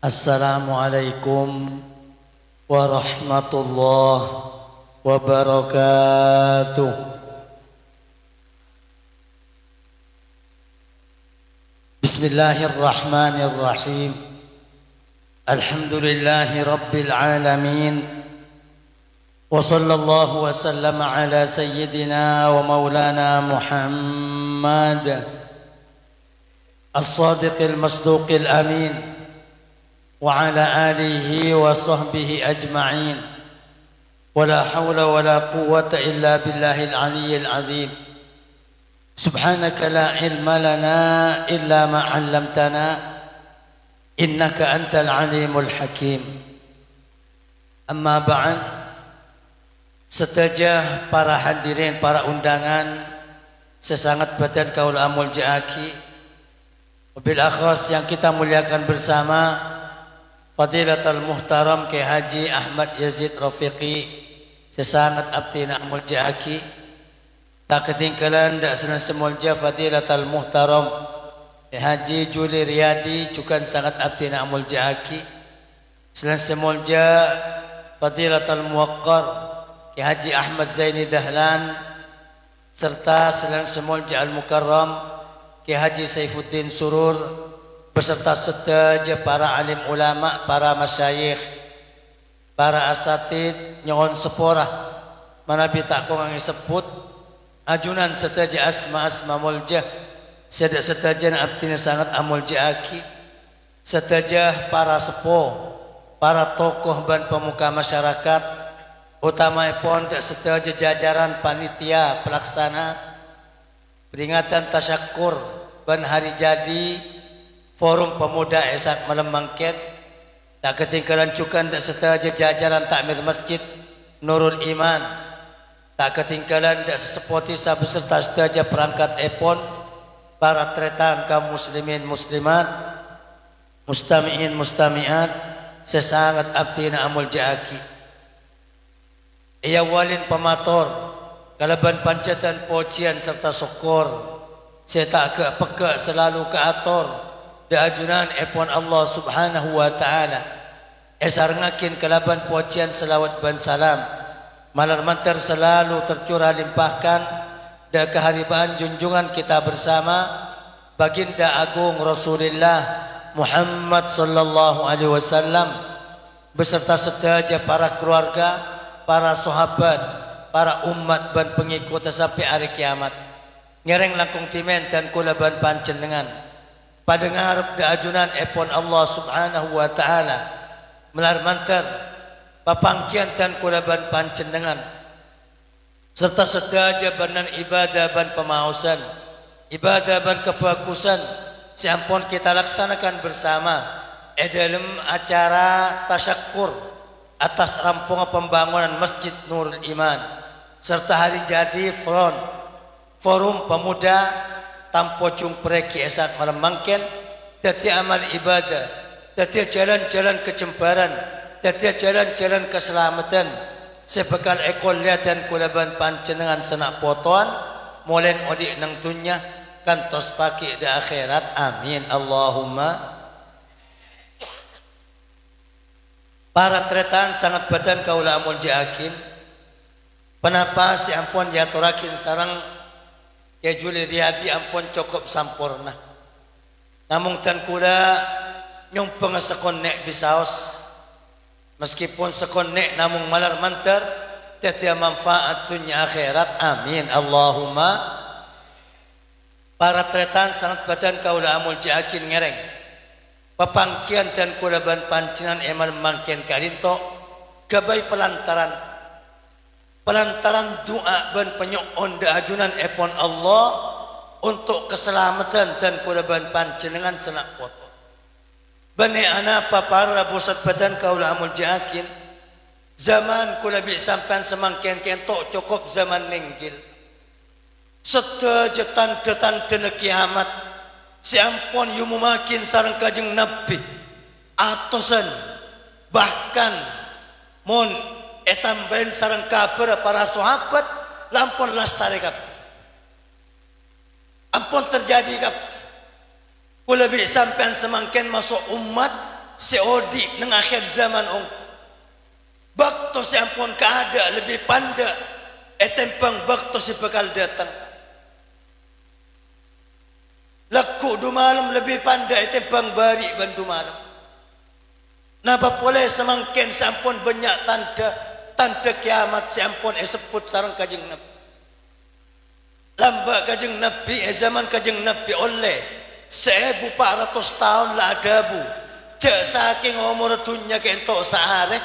Assalamualaikum warahmatullahi wabarakatuh. Bismillahirrahmanirrahim. Alhamdulillahi rabbil alamin. Wa sallallahu wa sallama ala sayyidina wa maulana Muhammad as-sadiqil masduqil amin. وعلى آله وصحبه أجمعين ولا حول ولا قوة إلا بالله العلي العظيم سبحانك لا علم لنا إلا ما علمتنا إنك أنت العليم الحكيم أما بعد setajah para hadirin, para undangan sesangat badan kaul amul jaaki wabil akhwas yang kita muliakan bersama Fadilatul Muhtaram Kiai Haji Ahmad Yazid Rafiqi sesangat abdi nak muljaaki tak ketinggalan dak senang semulja Fadilatul Muhtaram Kiai Haji Juli Riyadi juga sangat abdi nak muljaaki senang semulja Fadilatul Muwaqqar Kiai Haji Ahmad Zaini Dahlan serta senang semulja Al-Mukarram Kiai Haji Saifuddin Surur beserta sedaja para alim ulama, para masyayikh, para asatid nyon seporah manabi tak kongang sebut ajunan sedaja asma muljah sedaja abdina sangat amulja aki sedaja para sepuh, para tokoh dan pemuka masyarakat utama pon sedaja jajaran panitia pelaksana peringatan tasyakur ban hari jadi Forum Pemuda Esak Malam Mangket tak ketinggalan juga tak sedaja jajaran takmir masjid Nurul Iman tak ketinggalan tak sesepoti beserta sedaja perangkat epon para tretan kaum muslimin muslimat mustami'in mustami'at sesangat abdina amul jaaki ia walin pemator kalaban pancatan pocian serta syukur saya tak ke peka selalu ke ator ajunan epon Allah subhanahu wa ta'ala esar ngakin kelaban pujian selawat ban salam malar mantar selalu tercurah limpahkan dan keharibaan junjungan kita bersama baginda agung Rasulullah Muhammad sallallahu alaihi wasallam beserta sedaja para keluarga, para sahabat, para umat dan pengikut sampai hari kiamat ngereng langkung timen dan kulaban panjenengan pada ngarep da ajunan epon Allah subhanahu wa ta'ala melar mantar papangkian dan kulaban panjenengan serta sedaja banan ibadah dan pemausan ibadah dan kebagusan siampun kita laksanakan bersama dalam acara tasyakur atas rampungan pembangunan Masjid Nurul Iman serta hari jadi forum pemuda tanpa jumpreki esat malam mangken dadi amal ibadah dadi jalan-jalan kecembaran dadi jalan-jalan keselamatan sebekal ekol dan kulaban panjenengan senak potoan molen odik nang dunya kantos paki di akhirat amin Allahumma para tretan sangat badan kaula amul jaakin penapa si ampun diaturakin sarang ya Juli Riyadi ampun cukup sampurna namun tan kula nyumpeng sekon nek bisaos meskipun sekon nek namun malar mantar tetia manfaat dunia akhirat amin Allahumma para tretan sangat badan kaula amul jaakin ngereng papangkian dan kulaban pancinan emal mangken kalinto gabai pelantaran doa dan penyoon da ajunan epon Allah untuk keselamatan dan kulaban panjenengan senak foto bani anapa para pusat badan kaula amul jaakin zaman kulabi sampan semangken kentok cukup zaman ninggil sedaja tanda-tanda kiamat siampun yumu makin sareng kajeng Nabi atosan bahkan mon etambahin sareng kabar para sahabat lampun lastari kap ampun terjadi kap kula bi sampean semangken masuk umat seodi nang akhir zaman ong bakto si ampun kaada lebih panda etempang bakto si bakal datang laku du malam lebih panda etempang bari bandu malam napa boleh semangkin sampun banyak tanda kiamat si ampun sebut sarang kajeng Nabi lamba kajeng Nabi zaman kajeng Nabi oleh 1400 tahun lah adabu cek saking umur dunya kentok saare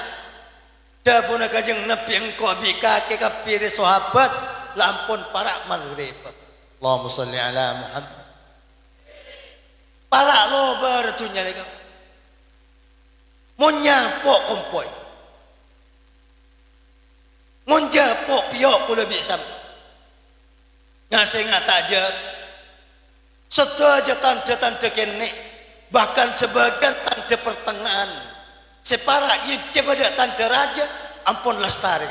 dabu na kajeng Nabi engkau bikake kapiri sahabat lampun para maghrib Allahumma salli ala Muhammad para lobar dunya lega mun nyapok kompoy mun japok piok kula bisa ngasih ngataja sedaja tanda-tanda kene bahkan sebagian tanda pertengahan separa yip pada tanda raja ampun lestari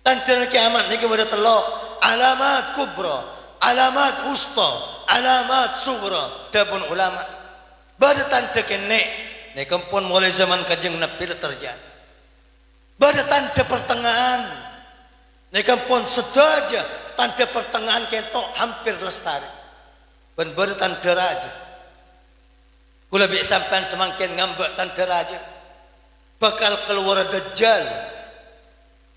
tanda kiamat niki pada telok alamat kubra alamat wusta alamat sugra dabun ulama pada tanda kene niki pun mulai zaman kajeng Nabi terjadi pada tanda pertengahan niki pun sedaja tanda pertengahan kentok hampir lestari ben pada tanda raja kula bi sampean semangkin ngambek tanda raja bakal keluar dajjal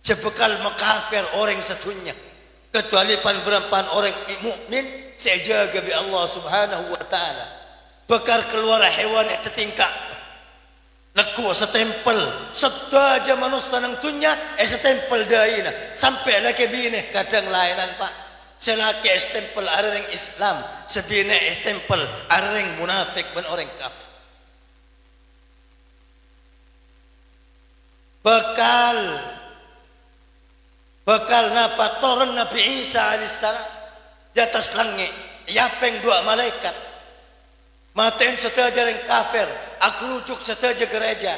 sebekal makafir orang sedunia kecuali pan orang mukmin sejaga bi Allah Subhanahu wa taala bakal keluar hewan yang tertingkak leku setempel sedaja manusia nang dunya setempel daina sampai lagi bini kadang lainan pak selaki stempel areng Islam sebine stempel areng munafik ben orang kafir bekal napa turun Nabi Isa alaihissalam di atas langit yapeng dua malaikat maten sedaja orang kafir aku rujuk sedaja gereja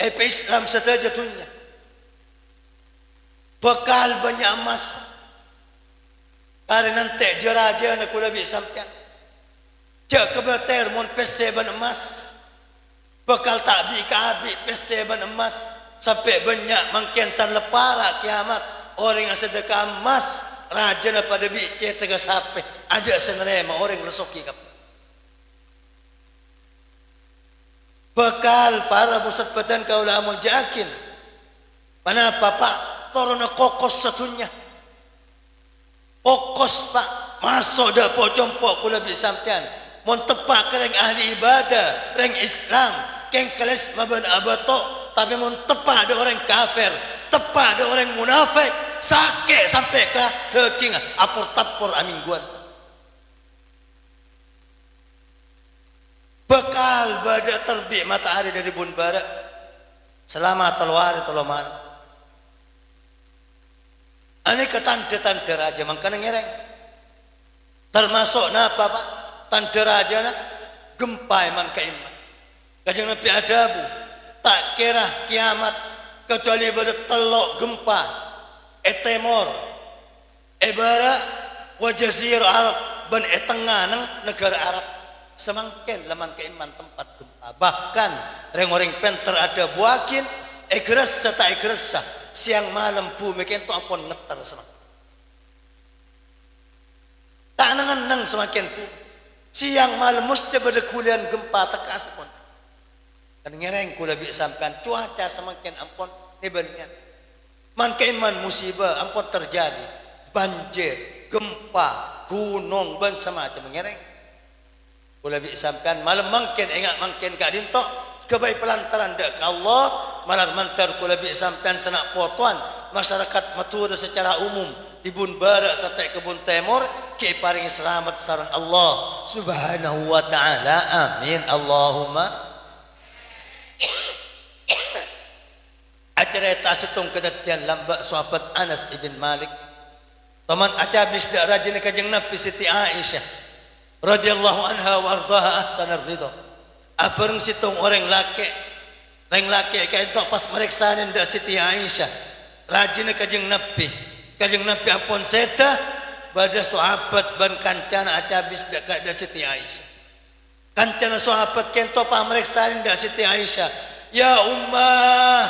Islam sedaja dunia bekal banyak emas karena nanti jeraja nak kula bi sampean cek kebeter mon pese ban emas bekal tak bi kabi pese ban emas sampai banyak mangken san lepara kiamat orang yang sedekah emas raja na pada bi ce tega sape ada senerema orang lesoki kap bekal para pusat badan kaula amun jakin mana pak torona kokos satunya pokos pak masuk dah pocong-pok kula bi sampean mon tepak kereng ahli ibadah reng Islam keng keles maban abato tapi mon tepak ada orang kafir tepak ada orang munafik sakit sampai ke teking apur tapur amingguan bekal pada terbit matahari dari bun barat selama telwari telo malam ini ke tanda-tanda raja makanya ngereng termasuk napa pak tanda raja na gempa iman keiman kajang Nabi adabu tak kira kiamat kecuali pada telok gempa etemor ebara wajazir Arab ban etengah nang negara Arab semangken laman keiman tempat gempa bahkan reng-reng penter ada buakin egres serta egresa siang malam bumi kentu ampun ngetar semang tak nang semakin bumi siang malam mesti berkulian gempa tekas pun kan ngereng kula bi sampean cuaca semakin ampun nibennya man keiman musibah ampun terjadi banjir gempa gunung ban semacam ngereng kula bi sampean malam mangken ingat mangken ka dinto kebaik pelantaran dak ka Allah malar mantar kula bi sampean senak potuan masyarakat matur secara umum di bun barat sampai ke bun timur ke paring selamat sareng Allah Subhanahu wa taala amin Allahumma acara tasetung kedatian lambak sahabat Anas ibn Malik taman acabis dak rajin kajeng Nabi Siti Aisyah radhiyallahu anha wa ardaha ahsanar ridha abareng situng orang laki reng laki kayak itu pas meriksain dak Siti Aisyah rajin kajeng Nabi ampun seta pada sahabat ban kancana acabis dak Siti Aisyah Kancana sahabat kento pamreksa indah Siti Aisyah. Ya ummah,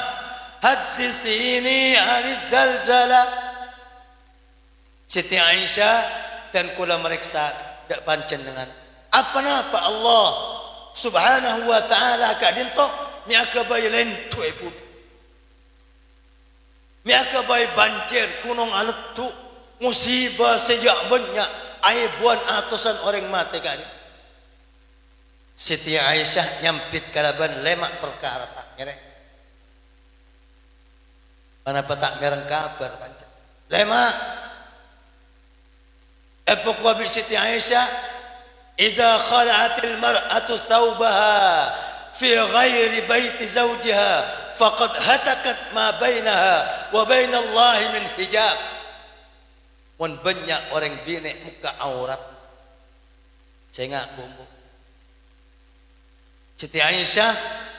hadisini anis zalzala. Siti Aisyah dan kula meriksa dak pancen dengan apa napa Allah subhanahu wa ta'ala kadinto miaka bay lentu ibu. Miaka bay banjir gunung aletu musibah sejak banyak aibuan atusan orang mati kali. Siti Aisyah nyampit kalaban lemak perkara tak ngerek. Kenapa tak mereng kabar pancen. Lemak. Epok wabi Siti Aisyah, "Idza khala'atil mar'atu thawbaha fi ghairi baiti zawjiha faqad hatakat ma bainaha wa baina Allah min hijab." Mun banyak orang bini muka aurat. Saya bumbu. Siti Aisyah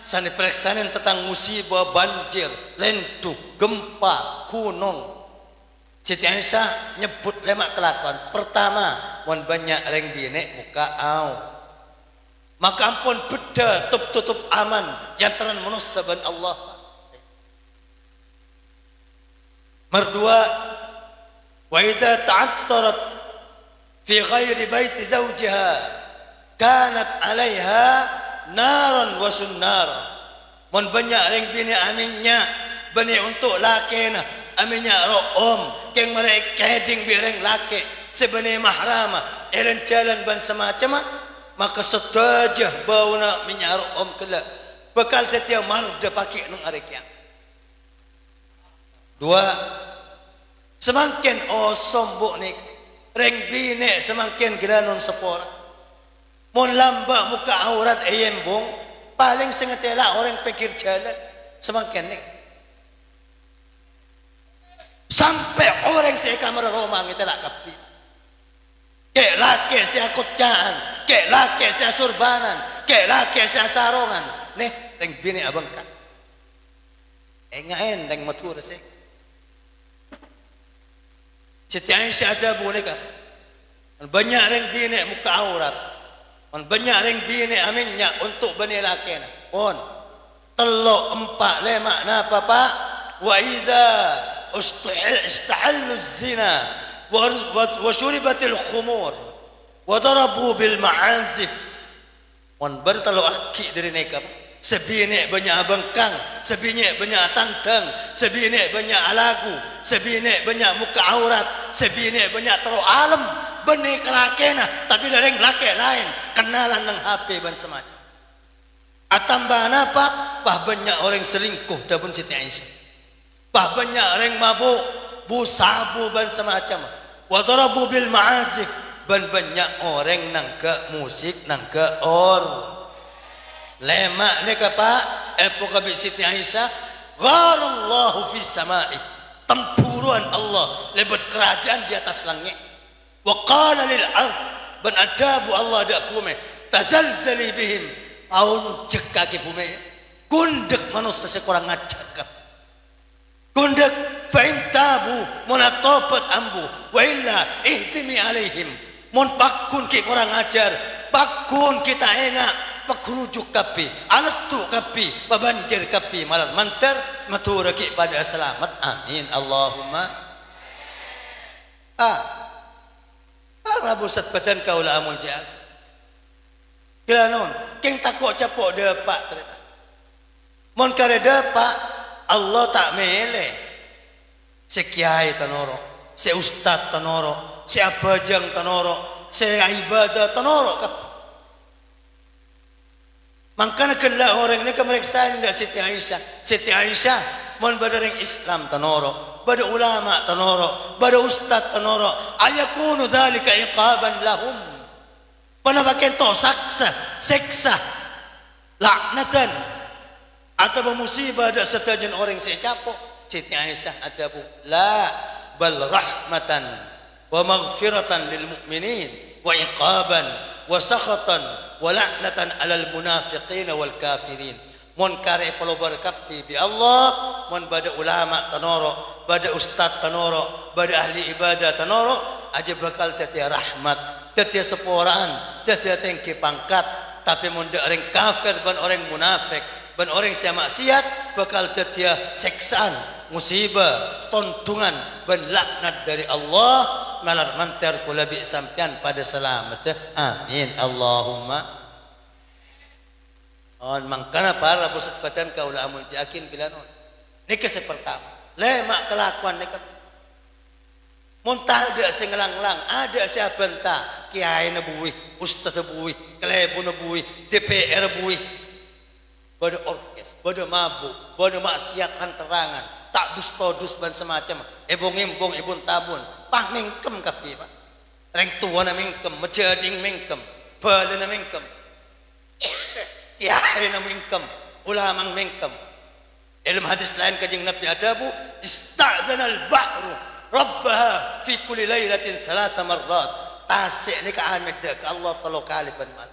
sani pereksanan tentang musibah banjir, lentu, gempa, gunung. Siti Aisyah nyebut lemak kelakon. Pertama, mun banyak orang bini muka au. Maka ampun beda tutup aman yang teran manusia ban Allah. Merdua, wa idza ta'attarat fi ghairi baiti zawjiha kanat 'alaiha naran wa sunnar. Mun banyak orang bini aminnya bani untuk lakena aminnya ro'om keng mereka keding bireng laki sebenarnya mahrama elen jalan ban semacam maka setajah bau nak minyak ro'om kela bekal tetia marda pakai nung arekia. Dua, semakin sombok ni reng bine semakin gelanon sepora. Mon lamba muka aurat ayembong paling sengetela orang pikir jalan semakin ni. Sampai orang saya kamar romang itu tak kapi. Kek laki saya kocaan, kek laki saya surbanan, kek laki saya sarongan. Nih, reng bini abang kan. Ngain reng matur saya. Siti Aisyah ada boneka. Banyak reng bini muka aurat. Banyak reng bini aminnya untuk bani laki na. On, telok empat lemak na papa. Wa idza استحلوا الزنا وشربت الخمور وضربوا بالمعازف. Wan bertalo aki dari neka sebini banyak bengkang, sebini banyak tantang, sebini banyak alagu, sebini banyak muka aurat, sebini banyak tero alam beni kelakena tapi dari laki lain kenalan nang HP ban semacam. Atambahan apa? Bah banyak orang selingkuh dabun Siti Aisyah. Bah banyak orang mabuk, busabu ban semacam. Wadarabu bil ma'azif ban banyak orang nangka musik nangka or. Lemak ni kapa epo kabit Siti Aisyah, gharallahu fis sama'i. Tempuruan Allah lebat kerajaan di atas langit. Wa qala lil ard ban adabu Allah dak bumi tazalzali bihim aun cekaki bumi. Kundek manusia sekurang ajar. Kundak fa'in tabu munatopat ambu wa illa ihtimi alaihim. Mon pakun ki kurang ajar, pakun kita enga pakrujuk kapi, aletu kapi, pabanjir kapi, malam mantar matura ki pada selamat. Amin Allahumma. Para busat badan kaula amul jaag. Kelanon, keng takut capok depak ternyata. Mon kare depak Allah tak mele si kiai tanoro, si ustad tanoro, si abajang tanoro, si ibadah tanoro kap. Mangkana kala orang ni kemeriksaan dah Siti Aisyah. Siti Aisyah mon badaring Islam tanoro, bada ulama tanoro, bada ustad tanoro. Ayakunu dhalika iqaban lahum. Panabaken to saksa, seksa, laknatan. Atau musibah ada setajan orang saya capok. Siti Aisyah ada bu la bal rahmatan wa maghfiratan lil mu'minin wa iqaban wa sakhatan wa la'natan alal munafiqin wal kafirin. Mon kare palo berkapti bi Allah, mon bada ulama tanoro, bada ustad tanoro, bada ahli ibadah tanoro aja bakal tetia rahmat, tetia seporaan, tetia tengki pangkat, tapi munda orang kafir ban orang munafik ban orang sia maksiat bakal dia seksaan musibah tontungan ban laknat dari Allah malar mantar kula bi sampean pada selamat amin Allahumma on mangkana para busat badan kaula amul jakin bilanon niki sepertama lemak kelakuan niki muntah ada sing lang-lang ada siapa entah kiai nabuih ustaz nabuih klebu nabuih DPR nabuih pada orkes pada mabuk pada maksiat anterangan tak dus-todus ban semacam ebong-embong ibun tabun pah mingkem kapi pak reng tua na mingkem mejading mingkem bala na mingkem kiai na mingkem ulamang mingkem ilmu hadis lain kajing Nabi adabu ista'dzana al-bahru rabbaha fi kulli lailatin salasa marrat tasik ni ka amid dak Allah talo kali ban mal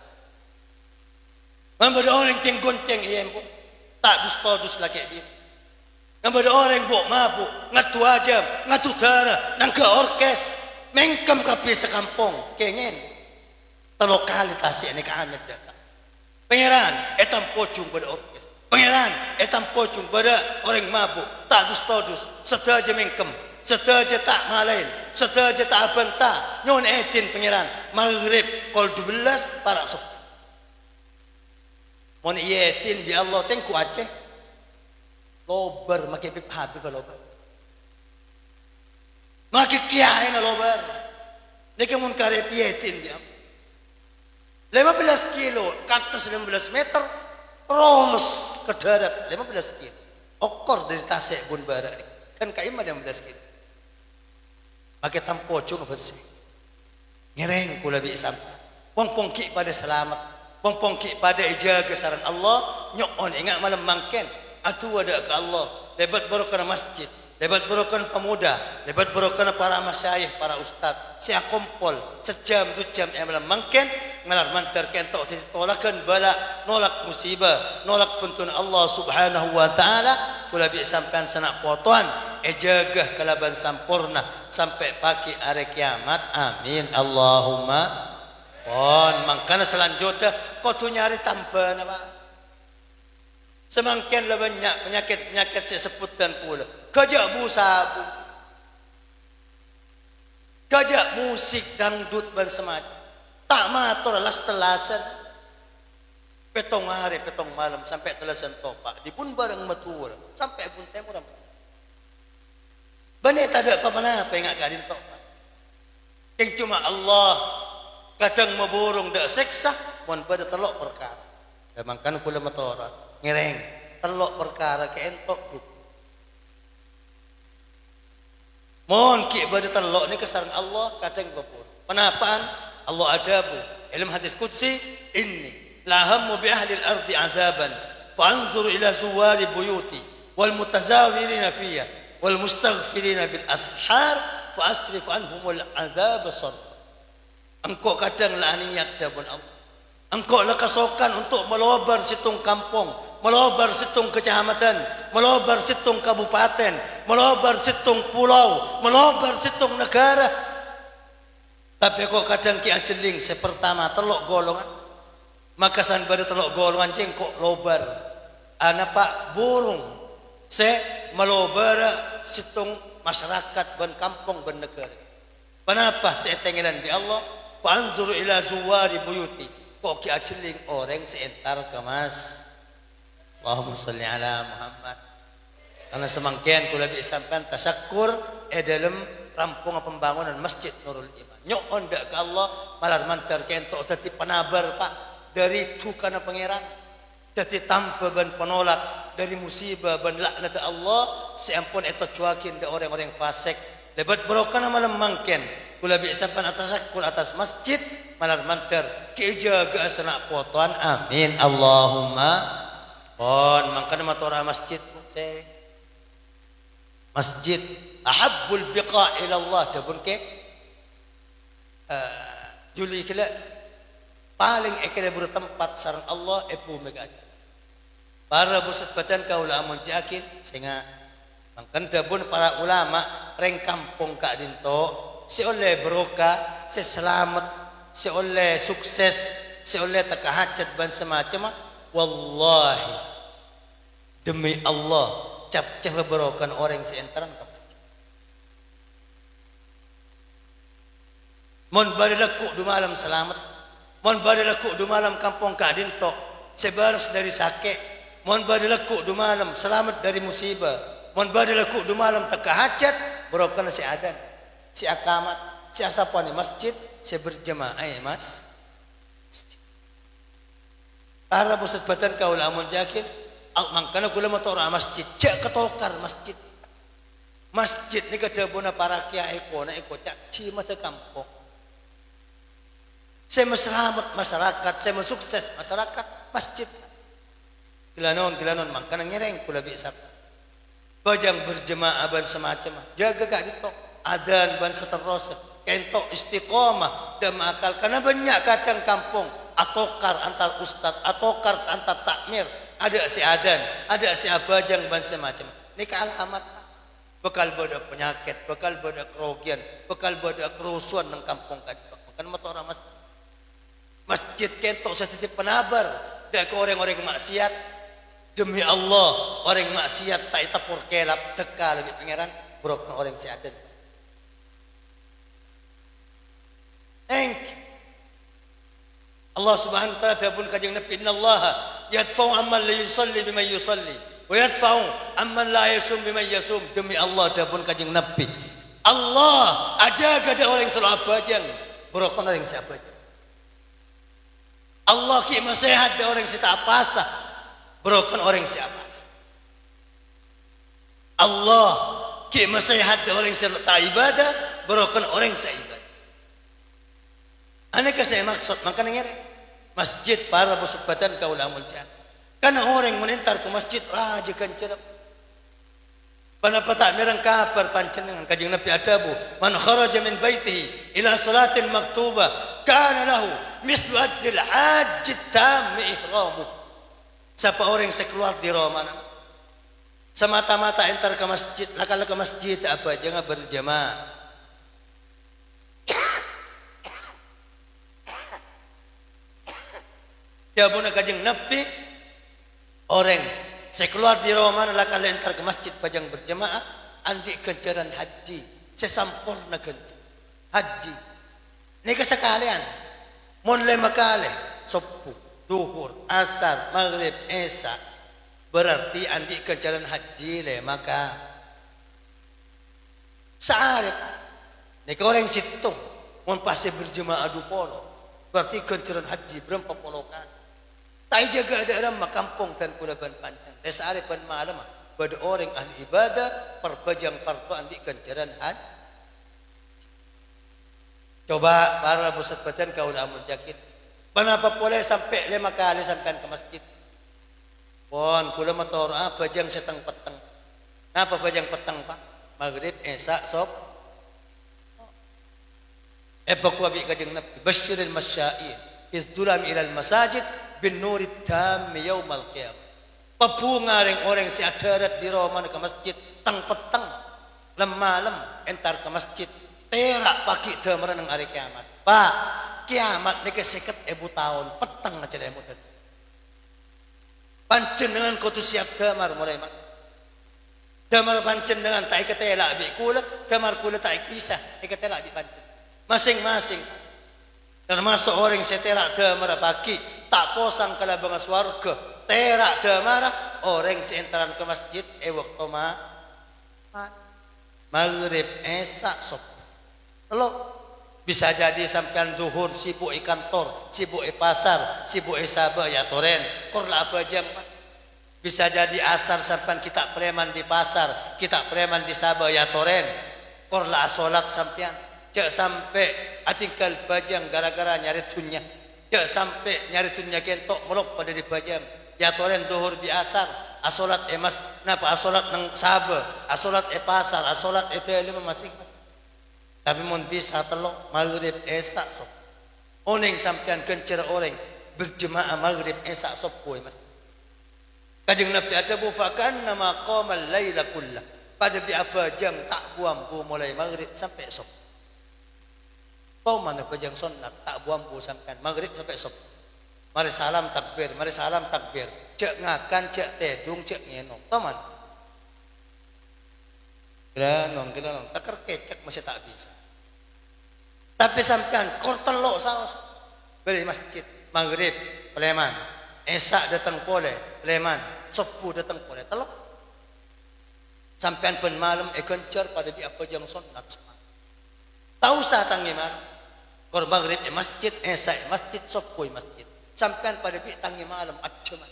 membada orang ceng gonceng iembo tak dus-todus lagi dia membada orang bok mabuk ngatu ajam ngatu dara nang ke orkes mengkem kapi sekampung kengen talo kali tasik ni ka amid dak pangeran etam pocung pada orkes pangeran etam pocung pada orang mabuk tak dus-todus sedaja mengkem sedaja tak malain sedaja tak abantah nyon etin pangeran maghrib kol 12 para sok mon etin bi Allah tengku aceh lobar make pip habi lobar make kiai na lobar niki mun kare pietin bi 15 kilo kata 19 meter terus ke darat 15 kilo okor dari Tasik Bun Bara kan kaima 15 kilo pakai tampocung bersih ngereng kula bi sampai pongki pada selamat pongki pada ijaga saran Allah nyon ingat malam mangken atu ada ke Allah lebat barokah masjid lebat barokah pemuda lebat barokah para masyayikh para ustaz sia kompol sejam 2 jam malam mangken ngalar mantar kentok tolakan bala nolak musibah nolak puntun Allah subhanahu wa ta'ala kula bi sampean sanak potoan ejagah kalaban sampurna sampai pagi hari kiamat amin Allahumma on mangkana selanjutnya kau tu nyari tambah apa semakin lebih banyak penyakit saya sebutkan pula kajak busabu kajak musik dangdut bersemacam tak matur las telasan petong hari petong malam sampai telasan topak di pun bareng matur sampai pun temur bani tak ada apa-apa yang kadin topak yang cuma Allah kadang memburung dak seksa mon pada telok perkara memang kan kula matora ngereng telok perkara ke entok mon ki pada telok ni kesaran Allah kadang bapur penapaan Allah adabu ilmu hadis qudsi inni la hammu bi ahli al-ardi azaban fa anzur ila zuwari buyuti wal mutazawirina fiha wal mustaghfirina bil ashar fa asrif anhum al-azab sarf engkau kadang lah niat dabun Allah engkau lah kasokan untuk melobar situng kampung melobar situng kecamatan melobar situng kabupaten melobar situng pulau melobar situng negara tapi kok kadang ki ajeling sepertama telok golongan makasan pada telok golongan cengkok lobar ana pak burung se melobar situng masyarakat ban kampung ban negara kenapa saya tengelan di Allah fa anzuru ila zuwari buyuti kok ki ajeling orang seentar kemas Allahumma salli ala Muhammad karena semangkian kula bi sampean tasakkur dalam rampung pembangunan Masjid Nurul Iman nyon dak ke Allah malar mantar kentok dadi penabar pak dari tukana pangeran dadi tanpa ban penolak dari musibah ban laknat Allah seampun eta cuakin da orang-orang fasik lebat barokah malam mangken kula bi sampean tasakkur atas masjid malar mantar ki jaga asna potoan amin Allahumma on mangkana matora masjid masjid ahabbul biqa ila Allah dabun ke juli kila paling ekele bertempat sarang Allah epu megad para busat badan kaula amun jakin sehingga mangkan dabun para ulama reng kampung kak dinto si oleh berokah si selamat si oleh sukses seoleh tak hajat ban semacam wallahi demi Allah cap-cap berokan orang seentaran ke masjid. Mon bari laku du malam selamat. Mon bari laku du malam kampung kadin tok sebaras dari sakit. Mon bari laku du malam selamat dari musibah. Mon bari laku du malam tak hajat berokan si adan, si akamat, si asapa ni masjid, si berjemaah mas. Para pusat batan kau lamun jakin, mangkana kula motor masjid, cak ketokar masjid. Masjid ni kada bona para kiai ko na iko cak cima te kampung. Saya meselamat masyarakat, saya mesukses masyarakat masjid. Gilanon mangkana ngereng kula bisa. Bajang berjemaah ban semacam, jaga gak gitu. Adan ban seterus, kentok istiqomah dan akal karena banyak kadang kampung atokar antar ustad, atokar antar takmir, ada si adan, ada si abajang ban semacam. Ini alamat bekal boda penyakit, bekal boda kerugian, bekal boda kerusuhan nang kampung kadang. Kan motor masjid kentok setitip penabar dak ke orang-orang maksiat. Demi Allah orang maksiat tak itapur kelap teka lagi pangeran brok orang si adan. Allah subhanahu wa ta'ala dabun kajeng Nabi innallaha yadfa'u amman la yusalli biman yusalli wa yadfa'u amman la yasum biman yasum. Demi Allah dabun kajeng Nabi Allah ajaga ada orang selalu abajang berokon orang siapa Allah ki masehat ada orang sita apasa berokon orang siapa Allah ki masehat ada orang sita ibadah berokon orang sa ibadah. Aneka saya maksud makanya ngere masjid para pusat-batan kaulamul jihad. Karena orang menentar ke masjid raja kancerap. Panapata merang kabar pancenengan kajing Nabi adabu man kharaja min baitihi ila salatin maktubah kana lahu mislu ajril hajj tam ihramu. Siapa orang yang keluar di Roma semata-mata entar ke masjid lakal ke masjid apa jangan berjamaah. Jabuna kajeng Nabi orang saya keluar di Roma lakal entar ke masjid pajang berjamaah andi kejaran haji sesampurna kerja haji ini kesekalian mon lima kali subuh duhur asar maghrib isya berarti andi kejaran haji le maka saarep ini orang situ mon pasti berjamaah du polo berarti kejaran haji berapa puluh kali. Tak jaga ada orang makampung dan kulaban panjang. Desa arif ban malam pada orang ahli ibadah perbajang fardu andi kencaran haji. Coba para pusat badan kau lamun jakit. Kenapa boleh sampai 5 kali sampai ke masjid? Pon kula motor bajang seteng peteng. Napa bajang peteng pak? Maghrib isya sob. Bakwa bi kajeng Nabi basyiril masyai'in izdulam ilal masajid bin nurit tam yaumal qiyamah. Pabunga orang si adarat di Roma ke masjid tang petang lem entar ke masjid terak pagi dameran nang hari kiamat. Pak, kiamat niki 50.000 tahun petang aja demo tadi. Panjenengan kudu siap damar mulai mak. Damar panjenengan tak ketela bi kula, damar kula tak kisah ketela bi panjenengan. Masing-masing termasuk orang seterak damar pagi tak posang kala bangas warga terak damar orang seentaran ke masjid waktu maghrib esak sok lo bisa jadi sampean duhur sibuk kantor sibuk pasar sibuk sabah ya toren korla apa jam bisa jadi asar sampean kita preman di pasar kita preman di sabah ya toren korla solat sampean cak sampai atingkal bajang gara-gara nyari tunya cak sampai nyari tunya kentok melok pada di bajang ya toren duhur bi asar asolat emas napa asolat nang sabah asolat pasar asolat itu lima masing-masing tapi mun bisa telok maghrib esak sok oning sampean kencer orang berjemaah maghrib esak sok poe mas kajeng Nabi ada bufakan nama qamal laila kullah pada bi apa jam tak buampu mulai maghrib sampai sok kau mana pejang sunat tak buampu sampean maghrib sampai sok Mari salam takbir, mari salam takbir. Cek ngakan, cek tedung, cek ngenong. Taman. Gelanong. Takar kecek masih tak bisa. Tapi sampean kortelok saus. Beli masjid, maghrib, Pleman. Esak datang pole, Pleman. Sopu datang pole, telok. Sampean pun malam kencar pada di apa jang sunat semua. Tahu sah tangi malam. Kor maghrib masjid, esak masjid, sopu masjid. Sampean pada di tangi malam acuma.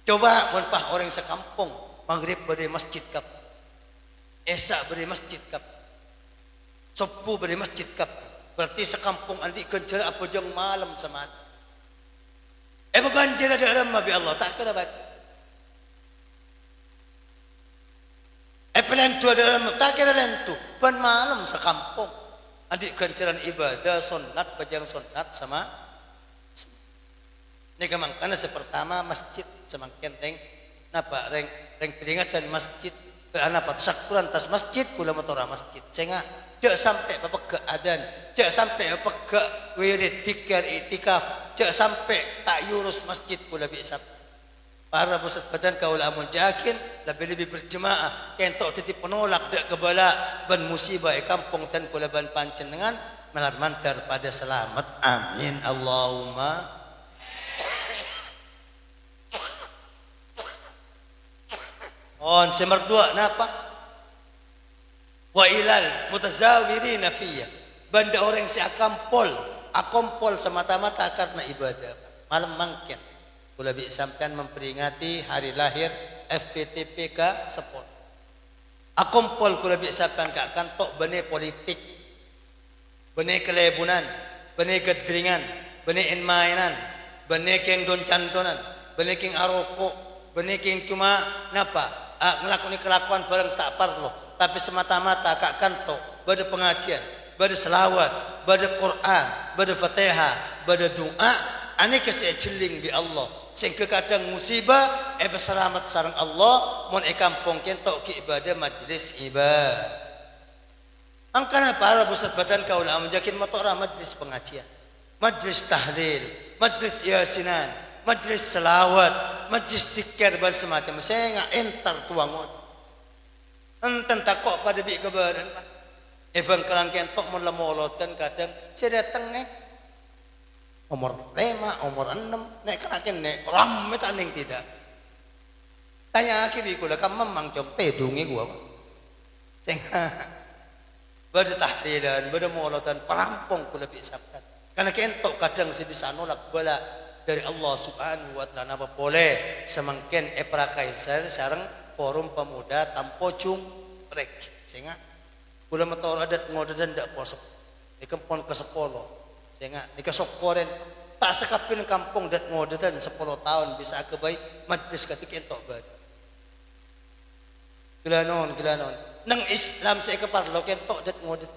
Coba menpah orang sekampung maghrib beri masjid kap. Esak beri masjid kap. Sopu beri masjid kap. Berarti sekampung andi kencar apa jang malam sama. Banjir ada alam Nabi Allah tak kira baik. Pelentu ada alam tak kira lentu. Pan malam sekampung andi kencaran ibadah sunat bajang sunat sama. Ini kemang karena sepertama masjid semakin reng peringatan masjid beranapat sakuran tas masjid kula motora masjid sehingga cek sampai bapak adan cek sampai bapak wirid tikar itikaf cek sampai tak yurus masjid kula bisa para pusat badan kaul amun jakin lebih berjemaah kentok titip penolak dak kebala ban musibah kampung dan kula ban pancen dengan melar mantar pada selamat amin Allahumma. On nomor 2 napa? Wa ilal mutazawirina fiyya. Banda orang si akampol semata-mata karena ibadah. Malam mangket. Kula bi sampean memperingati hari lahir FPTPK Sepot. Akompol kula bi sampean ka kantok bene politik. Bene kelebunan, bene gedringan, bene enmainan, bene keng don cantonan, bene keng aroko, bene keng cuma napa? Ngelakoni kelakuan barang tak parlo tapi semata-mata kak kanto bada pengajian bada selawat bada Quran bada Fatihah bada doa ane kese celing bi Allah sehingga kadang musibah selamat sareng Allah mon kampung kentok ki ibadah majlis ibadah angkana para pusat badan kaul am jakin motora majlis pengajian majlis tahlil majlis yasinan majlis selawat, majlis tikar dan semacam. Saya nggak entar tuangon. Enten takok pada bi kebaran. Bangkalan kentok mun lemolotan kadang saya datang umur 5, umur 6, nek kerakin nek ramai taning tidak. Tanya aki bi kula kam memang jom tedungi gua. Sehingga bada tahlilan, bada molotan perampung kula bi sabkan. Karena kentok kadang saya bisa nolak bala dari Allah Subhanahu wa taala apa boleh semangken prakaisar sareng forum pemuda tampocung rek sehingga kula motor adat ngodedan ndak poso ikempon ke sekolah sehingga dikasokoren tak sekapin kampung dat ngodedan 10 tahun bisa kebaik majlis ketika entok bad gilanon nang Islam saya keparlo kentok dat ngodet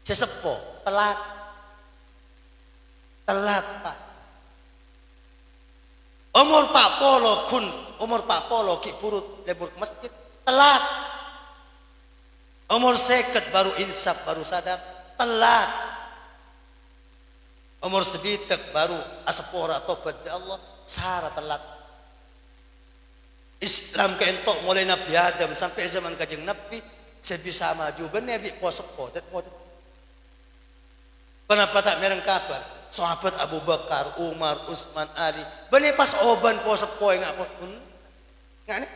sesepo telat pak umur Pak Polo ki purut lebur ke masjid telat umur 50 baru insaf baru sadar telat umur sebitek baru asepora tobat ya Allah sara telat Islam ke entok mulai Nabi Adam sampai zaman kajeng Nabi sebisa maju bener bi posepo kenapa tak mereng kabar sahabat Abu Bakar, Umar, Utsman, Ali. Bani pas oban puasa poe ngak pun. Ngak ni.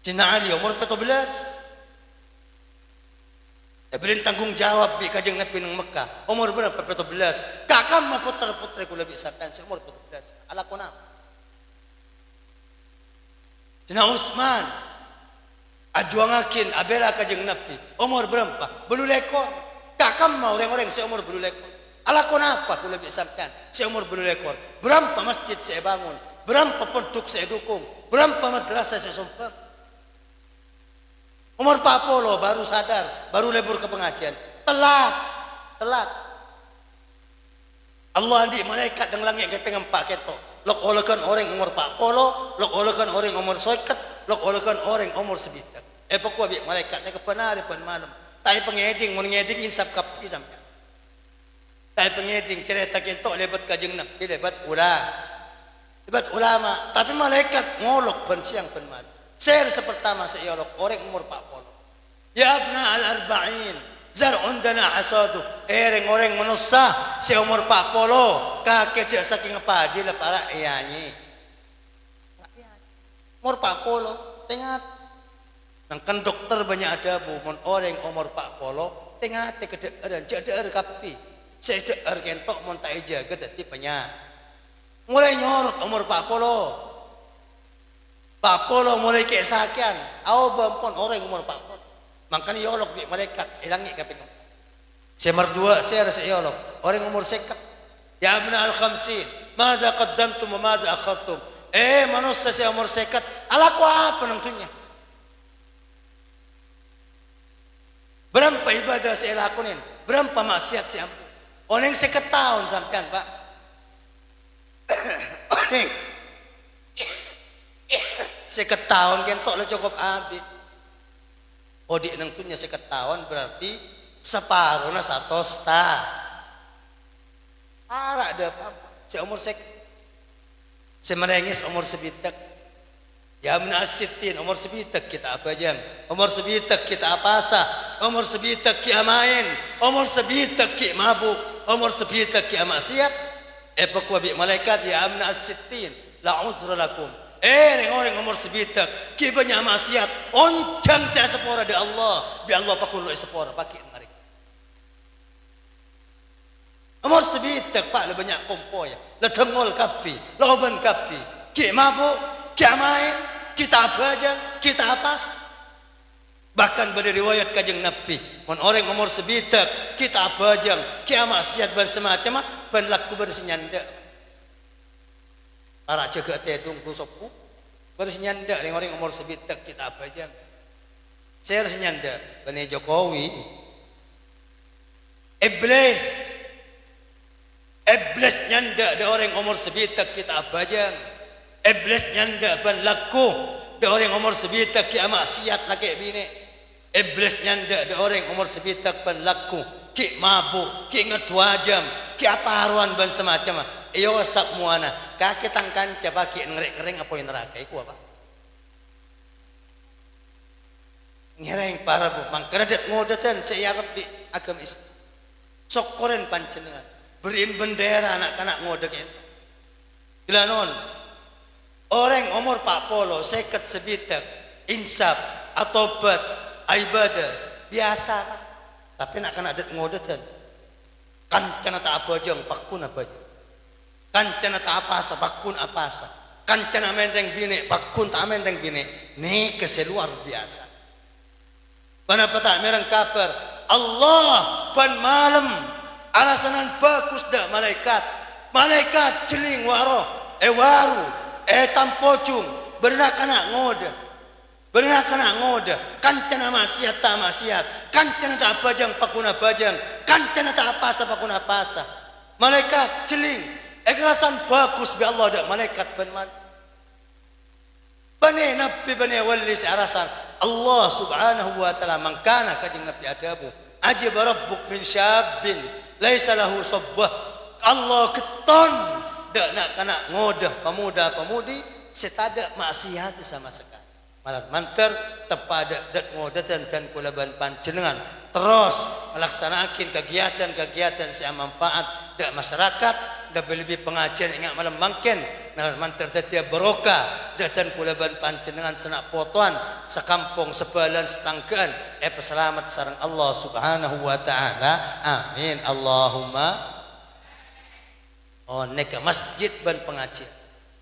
Cina Ali umur 14. Beri tanggung jawab bi kajeng Nabi nang Mekah. Umur berapa 14? Kakam ma putra-putri kula bisa kan umur 14. Ala kona. Cina Utsman ajuangakin abela kajeng Nabi. Umur berapa? Belu lekor. Kakam mau orang-orang seumur bulu lekor. Ala kenapa aku lebih sampean seumur bulu lekor? Berapa masjid saya bangun? Berapa pondok saya dukung? Berapa madrasah saya sumpah? Umur 40 baru sadar, baru lebur ke pengajian. Telat. Allah andi malaikat dengan langit ke pengen pak keto. Lok olekan orang umur 40, lok olekan orang umur 50, lok olekan orang umur sebitak. Pokok malaikat ke penari pen malam. Tapi pengeding, mau ngeding insap kapi sampai. Tapi pengeding cerita kentok lebat kajeng Nabi lebat ulama. Tapi malaikat ngolok pen siang pen malam. Ser sepertama seolok orang umur 40. Ya abna al-arba'in zar'un dana hasadu. Orang menusah si umur 40 kakek cek saking padi lah para ianyi. Umur 40 tengah. Nang dokter banyak ada bu orang umur 40 tengah te kedeeran cek deer kapi. Sedeer kentok mun tak jaga dadi penyak. Mulai nyorot umur 40 mulai kesakian. Aw bampon orang umur 40. Makanya yolok di malaikat hilangi kaping. Semar dua saya rasa yolok. Orang umur sekap. Ya abna al-khamsin. Mada qaddamtum wa mada akhartum. Manusia saya umur sekat. Alaku apa nangtunya? Berapa ibadah saya lakuin? Berapa maksiat saya ampun? Orang sekat tahun sampean pak. Orang sekat tahun kentok lah cukup abid. Odik nangtunya sekat tahun berarti separuh na satu sta. Arak dah pak. Saya umur sekat. Saya merengis umur sebitak. Ya menasitin umur sebitak kita apa jam? Umur sebitak kita apa sah? Umur sebitak kita main. Umur sebitak kita mabuk. Umur sebitak kita maksiat. Pakwa bi malaikat ya menasitin la udra lakum. Orang umur sebitak kita banyak maksiat. Oncang saya sepora di Allah. Bi Allah pakun lo sepora pakai mereka. Umur sebitak pak le banyak kompo ya. Le tengol kapi, loban kapi. Ki mabuk, ki main, kita apa aja, kita apa? Bahkan pada riwayat kajeng Nabi, mon orang umur sebitak, kita apa aja, ki maksiat ban semacam, ban laku bersenyanda. Para jaga tedung kusopu, bersenyanda dengan orang umur sebitak kita apa aja. Saya bersenyanda, bani Jokowi, Iblis nyanda ada orang umur sebitak kita abajang. Iblis nyanda ban laku ada orang umur sebitak ki maksiat laki bini. Iblis nyanda ada orang umur sebitak ban laku ki mabuk, ki ngetwajam, ki ataruan ban semacam. Iyo sak muana kaki tangkan coba ki ngerek kering apa yang neraka iku apa? Ngereng para bu, mangkana det ngodatan saya Rabbi agama Islam. Sokoren panjenengan. Beriin bendera anak-anak ngodek itu. Gila non. Orang umur 40 seket sebitak insaf atobat ibadah biasa. Tapi nak kena adat ngodetan. Kancana tak apa jeng pakun apa jeng. Kancana tak apa asa pakun apa asa. Kancana mendeng bini pakun tak mendeng bini. Nih keseluar biasa. Mana petak mereng kabar Allah pan malam. Alasanan bagus dah malaikat celing waru tampocung benak anak ngoda kancana maksiat tak maksiat kancana tak bajang pakuna bajang kancana tak apa pakuna pasa malaikat celing ikhlasan bagus bi Allah dah malaikat bani nabi bani wali arasan Allah subhanahu wa ta'ala mangkana kajing nabi adabu ajib rabbuk min syabin laisa lahu sabbah. Allah keton dak nak kena ngodah pemuda-pemudi setada maksiat sama sekali. Malah manter tepada dak ngodatan dan kulaban panjenengan terus melaksanakan kegiatan-kegiatan yang manfaat dak masyarakat dak lebih pengajian ingat malam mangken malah manter tetia barokah dan kulaban panjenengan senak potoan sekampung sebalan setanggaan peselamat sareng Allah subhanahu wa ta'ala amin Allahumma neka masjid ban pengajian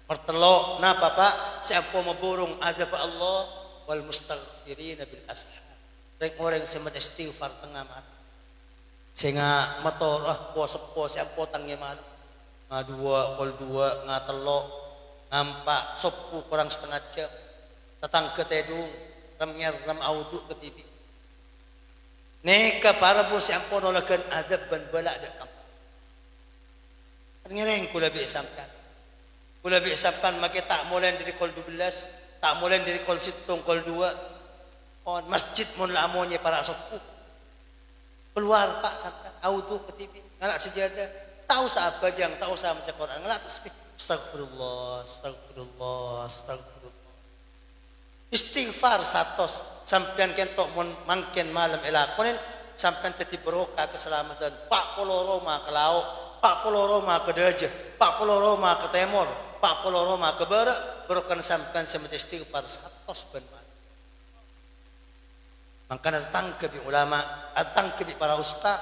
pertelo napa pak siapa memburung ada pak Allah wal mustaghfirina bil ashar orang semat istighfar tengah mati sehingga motor sepo siapa tangnya malu dua kol dua ngatelo nampak sopu kurang setengah jam tetangga tedung ram audu ke TV neka para bos yang ponolakan adab ban bala ada kamu ngereng kula bi sampan make tak mulai dari kol 12 tak mulai dari kol 7 kol 2 on masjid mun lamonnya para sopu Keluar Pak sampai auto ke TV, ngalak sejadah, tahu saat bajang, tahu saat baca Quran, ngalak tasbih. Astagfirullah, astagfirullah, astagfirullah. Istighfar satos sampean kentok mun mangken malam elakonen sampean teti berokah keselamatan. Pak Pulau Roma ke laut, Pak Pulau Roma ke Dajah, Pak Pulau Roma ke Timur, Pak Pulau Roma ke Barat, berokan sampean semet istighfar satos ben. Makanya datang ke ulama, datang ke para ustaz,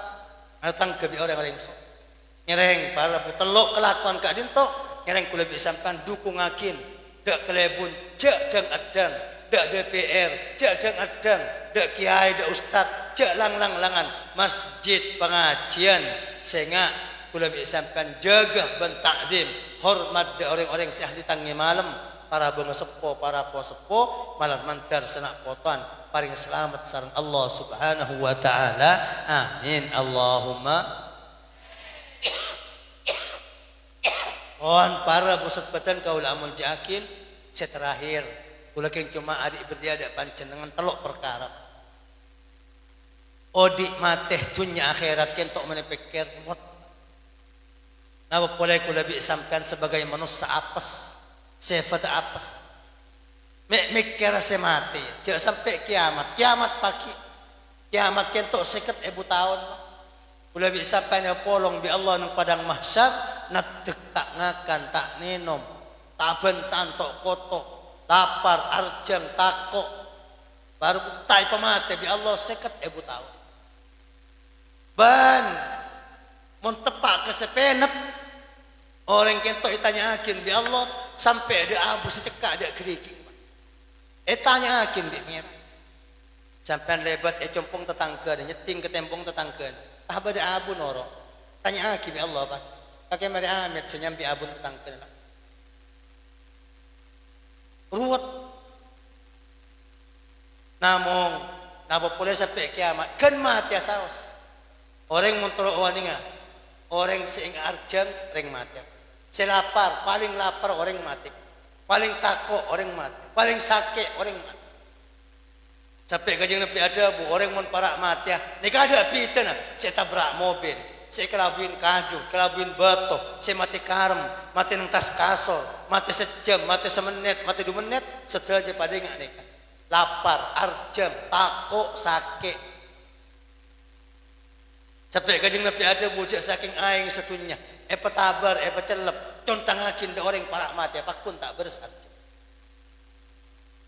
datang ke orang-orang sok. Nyereng para putelok kelakuan kak dinto, nyereng kula bisa sampean dukung akin, dak kelebun, jak dang adang, dak DPR, jak dang adang, dak kiai, dak ustaz, jak lang-lang-langan masjid pengajian sehingga kula bisa sampean jaga ben takdim, hormat dak orang-orang sih ahli tangi malam, para bunga sepo, para po sepo, malam mantar senak potan, paling selamat sareng Allah Subhanahu wa taala. Amin. Allahumma. Para pusat badan kaul amun jakin seterakhir kula keng cuma adik berdiada pancenengan telok perkara. Odik mateh dunya akhirat kentok menepikir mot. Napa boleh kula bi sampean sebagai manusia apes, sifat apes. Mikir se mati, jangan sampai kiamat. Kiamat pagi, kiamat kentok 50.000 tahun. Kula bi sampean polong bi Allah nang padang mahsyar, nadek tak ngakan tak nenom, tak bentan tok kotok, lapar arjang takok. Baru tai pemate bi Allah 50.000 tahun. Ban mun tepak kesepenet orang kentok ditanya akin bi Allah sampai ada abu secekak ada kerikik. Tanya akin bi mir. Sampean lebat compong tetangga dan nyeting ke tempong tetangga. Tah bade abu noro. Tanya akin bi Allah Pak. Pakai mari amet senyambi abu tetangga. Ruwet. Namong napa boleh sampai kiamat kan mati saos. Orang montoro waninga, orang sing arjan orang mati. Selapar, paling lapar orang mati. Paling takut orang mati. Paling sakit orang mati. Sampai kajeng Nabi ada bu orang mon parak mati ya. Nika ada pita na, saya tabrak mobil, saya kelabuin kaju, kelabuin batu, saya mati karem, mati nang tas kasur, mati sejam, mati semenit, mati 2 menit, setelah aja pada nggak nika. Lapar, arjam, takut, sakit. Sampai kajeng Nabi ada bujak saking aing setunya. Petabar, celep, contang akin de orang parak mati, pakun tak bersat.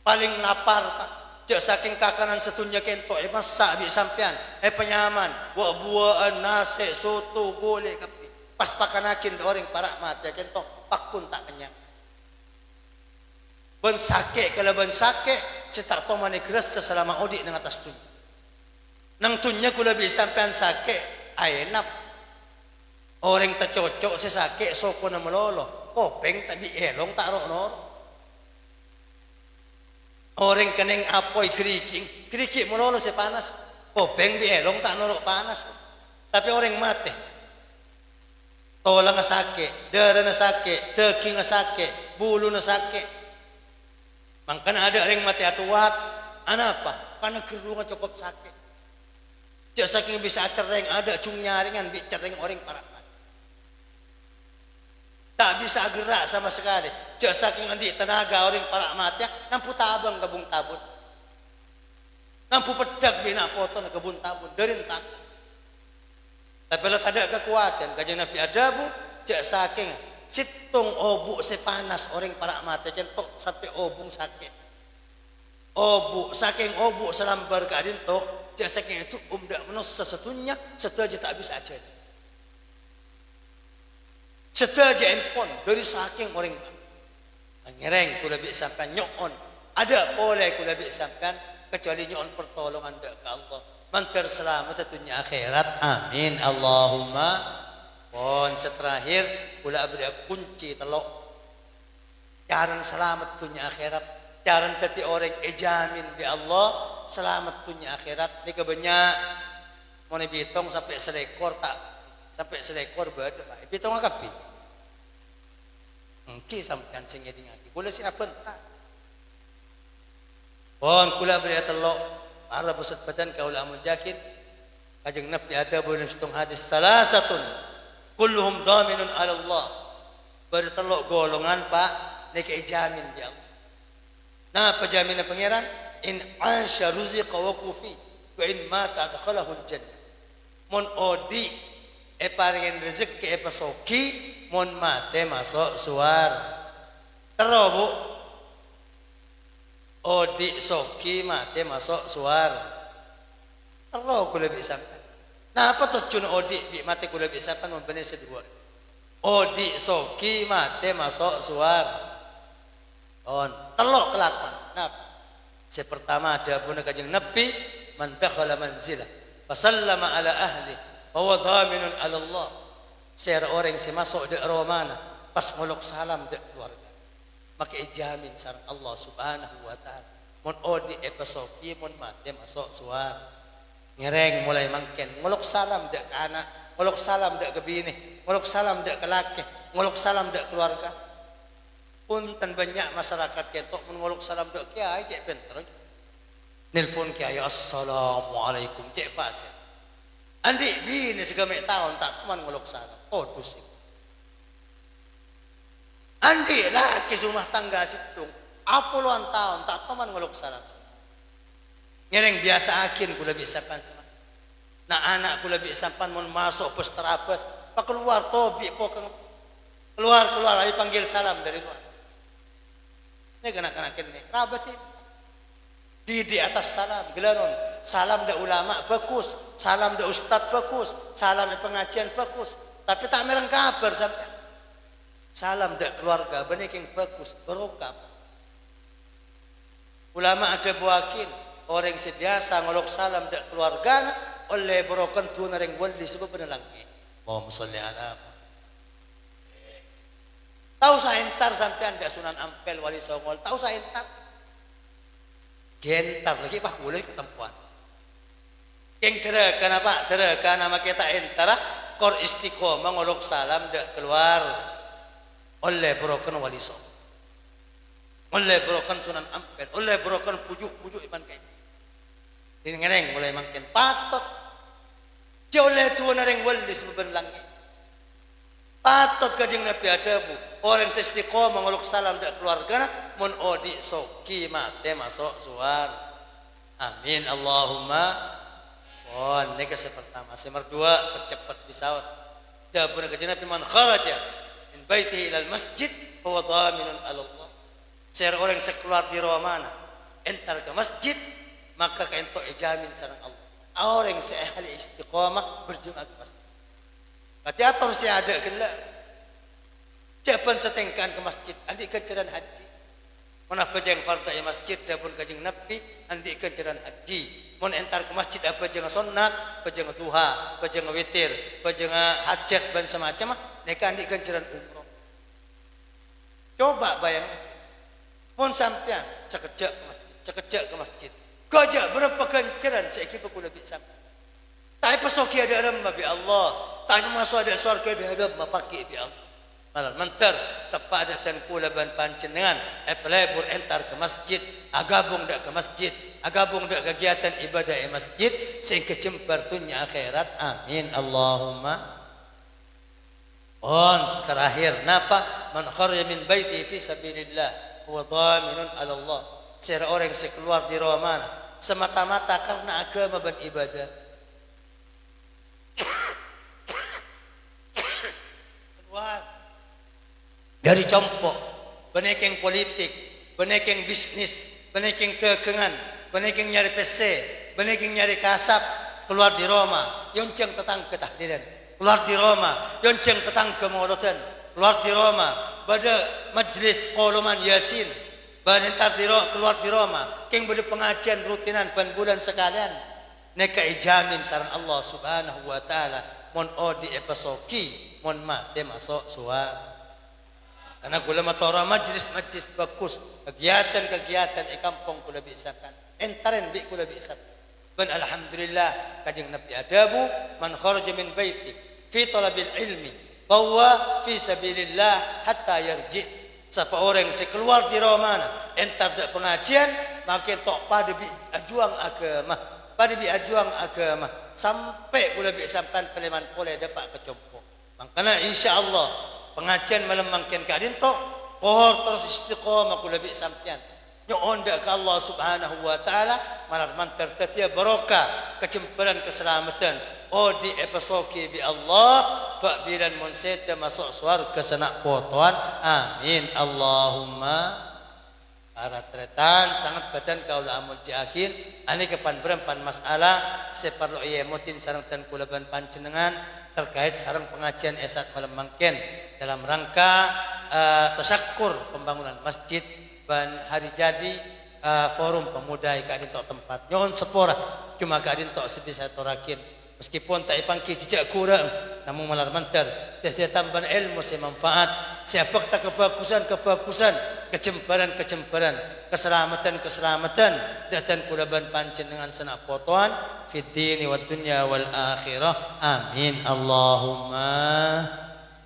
Paling lapar Pak. Jak saking kakanan setunya kento, masak bi sampean, penyaman, buah-buahan, nasi, soto, gulai, kapi. Pas pakan akin de orang parak mati, kento, pakun tak kenyang. Ben sakit, kalau ben sakit, setar to mani keras selama odik dengan atas tunya. Nang tunya kula bi sampean sakit, enak. Orang tak cocok sesakit soko na melolo. Kopeng tak bi elong tak rok nor. Orang keneng apoy kerikik, kerikik melolo se panas. Kopeng bi elong tak norok panas. Tapi orang mati. Tolang na sakit, darah na sakit, daging na sakit, bulu na sakit. Makanya ada orang mati atuat. Anapa? Karena kerungan cukup sakit. Jak saking bisa cereng ada cung nyaringan bi cereng orang parak. Tak bisa gerak sama sekali. Jak saking andi tenaga orang parak mati, nampu tabang kebun tabun. Nampu pedak bina poton kebun tabun dari tak. Tapi kalau ada kekuatan, kajang Nabi ada bu, jak saking situng obuk sepanas orang parak mati kentok sampai obung sakit. Obuk saking obuk selambar kadin tok, jak saking itu dak menus sesetunya, setelah aja tak bisa aja. Setelah aja empon dari saking orang ngereng kula bi sampean nyoon. Ada boleh kula bi sampean kecuali nyoon pertolongan dak ke Allah. Mantar selamat dunia akhirat. Amin. Allahumma. Pon seterakhir kula beri kunci telok. Cara selamat dunia akhirat. Cara jadi orang ejamin bi Allah selamat dunia akhirat. Ni kebanyak mau dihitung sampai selekor tak sampai selekor berada Pak. Hitung akapi. Engki sampean sing ngeding aki. Boleh siapa tak? Pon kula beri telok para pusat badan kaula amun jakin Kajeng Nabi ada boleh setung hadis salasatun kulluhum dhaminun ala Allah. Bertelok golongan Pak nek jamin ya Allah. Nah, pejaminan pangeran in asya ruziqa wa kufi wa in mata adkhalahu al-jannah. Mon odi paringen rezeki pasoki mon mate masuk suar. Tero Bu. Odi soki mate masuk suar. Tero kula bisa. Nah, apa tujuan odi bi mate kula bisa kan mon bener sedua. Odi soki mate masuk suar. On telok kelakuan. Nah, pertama ada pun kajeng Nabi man dakhala manzilah fasallama ala ahli wa dhaminun ala Allah. Orang si masuk di romana pas muluk salam di keluarga maka ijamin sareng Allah Subhanahu wa taala. Mun odi epasoki mun mate masuk suar. Ngereng mulai mangken muluk salam di ke anak, muluk salam di ke bini, muluk salam di ke laki, muluk salam di keluarga. Punten banyak masyarakat ketok menolak salam dok kiai cek pinter. Nelpon kiai assalamualaikum cek fasih. Andi bini segamek tahun tak teman ngolok salam. Oh dusik. Andi laki rumah tangga situng. Apuluan tahun tak teman ngolok salam. Ngereng biasa akin kula bisa pan sama. Nah anak kula bisa pan mun masuk bus terabas. Pak keluar tobi pokeng keluar ayo panggil salam dari luar. Ini kena-kena kene kerabat di atas salam gelanon salam da ulama bagus, salam da ustad bagus, salam da pengajian bagus, tapi tak mereng kabar sampai salam da keluarga benek yang bagus berokap. Ulama ada buakin orang sebiasa ngolok salam da keluarga oleh berokan tu nareng wali sebab benelangi. Allahumma sholli ala tahu saya entar sampai anda Sunan Ampel Wali Songo. Tahu saya entar gentar lagi pak boleh ketempuan. Yang dereka kenapa? Dereka nama kita entar kor istiqomah ngolok salam dek keluar oleh broken Wali Songo, oleh broken Sunan Ampel, oleh broken pujuk iman kayak ini ngereng mulai makin patot jauh oleh tuan ngereng wali sebenarnya patut kajeng Nabi ada Bu orang sestiqomah ngolok salam dak keluarga mun odi soki mate masuk suar. Amin Allahumma. Oh ini ke pertama. Nomor dua cepat pisawas. Jawabna kajeng Nabi man kharaja min baitihi ilal masjid huwa dhaminun ala Allah. Orang sekeluar di rumah entar ke masjid maka kaento ijamin sareng Allah. Orang seahli istiqomah berjumat ke masjid. Berarti atur si ada kena jaban setengkan ke masjid andi kejaran haji. Mana pejang farda ya masjid dapun kajeng Nabi andi kejaran haji. Mun entar ke masjid apa jeung sunat, pejang duha, pejang witir, pejang hajat dan semacam neka andi kejaran umroh. Coba bayangkan. Mun sampean sekejap ke masjid. Gajak berapa kejaran saiki kula bisa. Tak pasoki ada remah bi Allah. Tak masuk ada surga ada remah pakai bi Allah. Malah mentar tepat ada kula ban pancenengan pelebur entar ke masjid, agabung dak ke masjid, agabung dak kegiatan ibadah di masjid sehingga jembar dunia akhirat. Amin Allahumma. On terakhir napa man kharaja min baiti fi sabilillah huwa dhaminun ala Allah. Orang yang keluar di rumah semata-mata karena agama dan ibadah. Dari compok, benekeng politik, benekeng bisnis, benekeng dagangan, benekeng nyari PC, benekeng nyari kasap, keluar di Roma, yonceng tetang ketahdiran, keluar di Roma, yonceng tetang kemauludan, keluar di Roma, pada majlis qoluman yasin, banentar keluar di Roma, keng pada pengajian rutinan ban bulan sekalian, neka ijamin sarang Allah Subhanahu wa taala, mon odi epasoki, mon mate masuk suar. Karena kula matora majlis bagus, kegiatan di kampung kula bisakan. Entaren bi kula bisakan. Dan alhamdulillah kajeng Nabi adabu man kharaja min baiti fi talabil ilmi bahwa fi sabilillah hatta yarji. Siapa orang yang keluar di romana entar pengajian makin tok pada bi ajuang agama, pada bi ajuang agama. sampai kula bisamkan peleman pole dapat kecompo. Makanya insyaallah pengajian malam mangken kadin tok pohor terus istiqomah kula bi sampean. Nyoon dak ke Allah Subhanahu wa taala malar mantar tatia barokah kecemperan keselamatan. Oh di episoki bi Allah pak biran monseta masuk surga senak potoan. Amin Allahumma. Para tretan sangat badan kaula amul jakin ani kepan berempan masalah seperlu iya mutin sareng dan kulaban panjenengan terkait sareng pengajian esat malam mangken dalam rangka tasyakur pembangunan masjid ban hari jadi forum pemuda kadin tok tempat nyon sepora cuma kadin tok sebisa torakin meskipun tak ipangki jejak kurang namun malar mantar tiada tambahan ilmu semanfaat siapa tak kebagusan kecemperan keselamatan dan kulaban panjenengan senak potoan fid dini wad dunya wal akhirah amin Allahumma.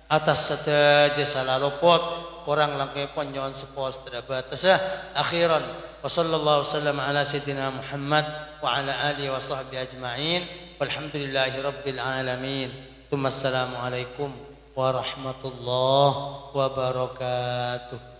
Atas saja salah luput kurang langkai pun nyon sepos terbatas akhiran wa sallallahu wasallam ala sayyidina Muhammad wa ala alihi wa sahbihi ajma'in walhamdulillahi rabbil alamin. Assalamualaikum warahmatullahi wabarakatuh.